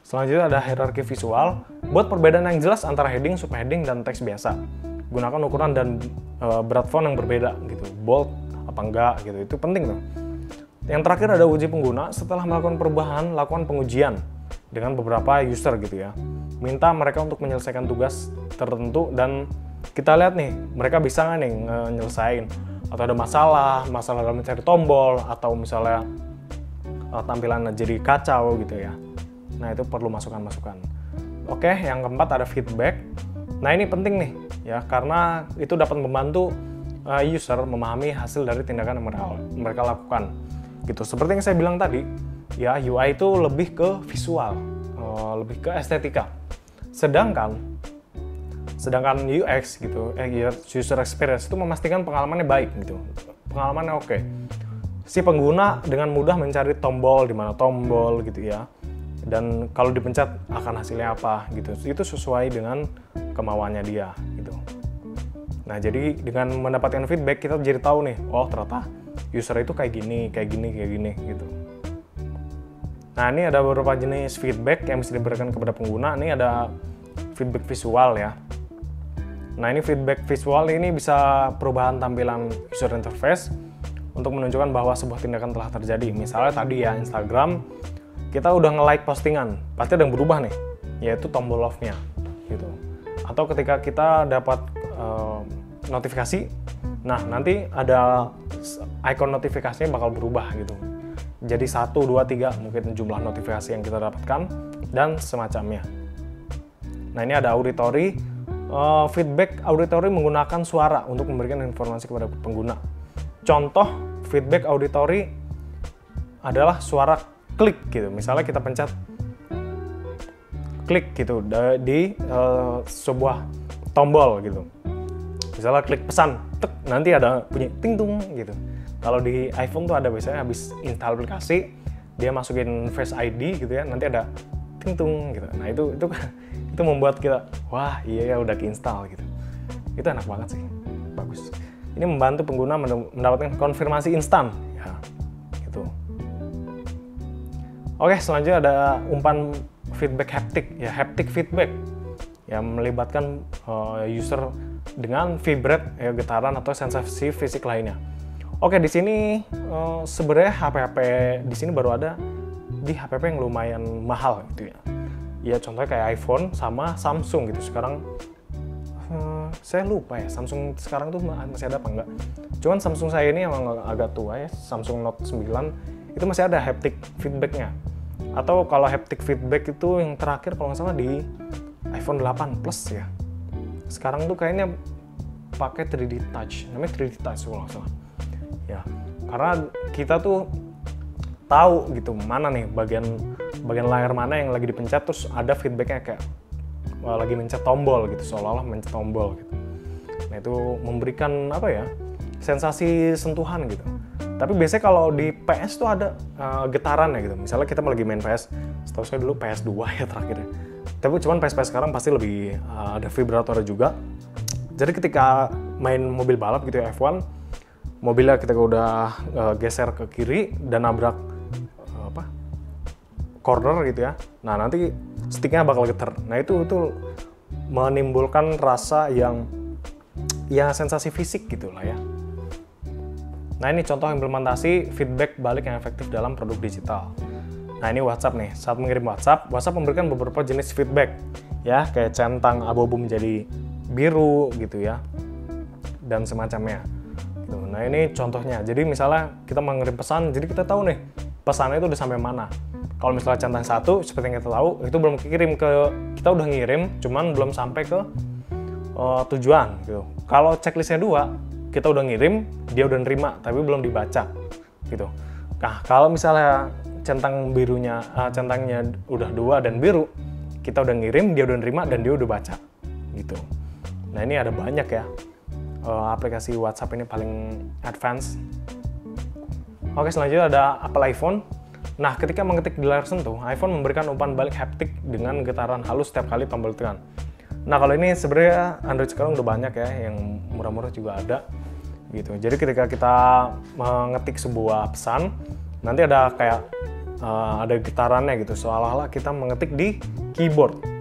Selanjutnya ada hierarki visual. Buat perbedaan yang jelas antara heading, subheading, dan teks biasa. Gunakan ukuran dan berat font yang berbeda gitu. Bold apa enggak gitu. Itu penting tuh. Yang terakhir ada uji pengguna. Setelah melakukan perubahan, lakukan pengujian dengan beberapa user gitu ya. Minta mereka untuk menyelesaikan tugas tertentu dan kita lihat nih, mereka bisa nggak nih nyelesain. Atau ada masalah dalam mencari tombol, atau misalnya tampilan jadi kacau gitu ya. Nah, itu perlu masukan-masukan. Oke, yang keempat ada feedback. Nah, ini penting nih ya, karena itu dapat membantu user memahami hasil dari tindakan yang mereka lakukan. Gitu. Seperti yang saya bilang tadi, ya UI itu lebih ke visual, lebih ke estetika. Sedangkan UX gitu, user experience itu memastikan pengalamannya baik gitu. Pengalamannya oke. Si pengguna dengan mudah mencari tombol, di mana tombol gitu ya. Dan kalau dipencet akan hasilnya apa gitu. Itu sesuai dengan kemauannya dia gitu. Nah, jadi dengan mendapatkan feedback kita jadi tahu nih, oh ternyata user itu kayak gini gitu. Nah, ini ada beberapa jenis feedback yang bisa diberikan kepada pengguna. Ini ada feedback visual ya. Nah, ini feedback visual ini bisa perubahan tampilan user interface untuk menunjukkan bahwa sebuah tindakan telah terjadi. Misalnya tadi ya, Instagram, kita udah nge-like postingan, pasti ada yang berubah nih, yaitu tombol love-nya gitu. Atau ketika kita dapat notifikasi, nah nanti ada icon notifikasinya bakal berubah gitu. Jadi 1, 2, 3 mungkin jumlah notifikasi yang kita dapatkan dan semacamnya. Nah, ini ada auditory. Feedback auditory menggunakan suara untuk memberikan informasi kepada pengguna. Contoh feedback auditory adalah suara klik gitu. Misalnya kita pencet klik gitu di sebuah tombol gitu. Misalnya klik pesan, tek, nanti ada bunyi ting tung gitu. Kalau di iPhone tuh ada biasanya habis install aplikasi, dia masukin Face ID gitu ya, nanti ada ting tung gitu. Nah, itu membuat kita, wah iya ya udah keinstall gitu. Itu enak banget sih, bagus. Ini membantu pengguna mendapatkan konfirmasi instan ya, gitu. Oke, selanjutnya ada umpan feedback haptic ya, haptic feedback yang melibatkan user dengan vibrate ya, getaran atau sensasi fisik lainnya. Oke, di sini sebenarnya HP-HP di sini baru ada di HP-HP yang lumayan mahal gitu ya. Ya contohnya kayak iPhone sama Samsung gitu. Sekarang saya lupa ya, Samsung sekarang tuh masih ada apa enggak. Cuman Samsung saya ini emang agak tua ya, Samsung Note 9 itu masih ada haptic feedbacknya. Atau kalau haptic feedback itu yang terakhir kalau nggak salah di iPhone 8 Plus ya. Sekarang tuh kayaknya pakai 3D Touch, namanya 3D Touch kalau nggak salah. Ya, karena kita tuh tahu gitu mana nih bagian layar mana yang lagi dipencet, terus ada feedbacknya kayak lagi mencet tombol gitu, seolah-olah mencet tombol gitu. Nah, itu memberikan apa ya, sensasi sentuhan gitu. Tapi biasanya kalau di PS tuh ada getaran ya gitu. Misalnya kita lagi main PS, setahu saya dulu PS2 ya terakhir. Tapi cuman PS sekarang pasti lebih ada vibrator juga. Jadi ketika main mobil balap gitu ya, F1, mobilnya kita udah geser ke kiri dan nabrak corner gitu ya. Nah, nanti sticknya bakal getar. Nah, itu menimbulkan rasa yang ya sensasi fisik gitu lah ya. Nah, ini contoh implementasi feedback balik yang efektif dalam produk digital. Nah, ini WhatsApp nih. Saat mengirim WhatsApp memberikan beberapa jenis feedback ya, kayak centang abu-abu menjadi biru gitu ya, dan semacamnya. Gitu. Nah, ini contohnya. Jadi misalnya kita mengirim pesan, jadi kita tahu nih pesannya itu udah sampai mana. Kalau misalnya centang 1, seperti yang kita tahu, itu belum kirim ke, kita udah ngirim, cuman belum sampai ke tujuan gitu. Kalau checklistnya 2, kita udah ngirim, dia udah nerima, tapi belum dibaca gitu. Nah, kalau misalnya centang birunya, centangnya udah 2 dan biru, kita udah ngirim, dia udah nerima, dan dia udah baca gitu. Nah, ini ada banyak ya, aplikasi WhatsApp ini paling advance. Oke, selanjutnya ada Apple iPhone. Nah, ketika mengetik di layar sentuh, iPhone memberikan umpan balik haptik dengan getaran halus setiap kali tombol tekan. Nah, kalau ini sebenarnya Android sekarang udah banyak ya, yang murah-murah juga ada gitu. Jadi ketika kita mengetik sebuah pesan, nanti ada kayak ada getarannya gitu, seolah-olah kita mengetik di keyboard.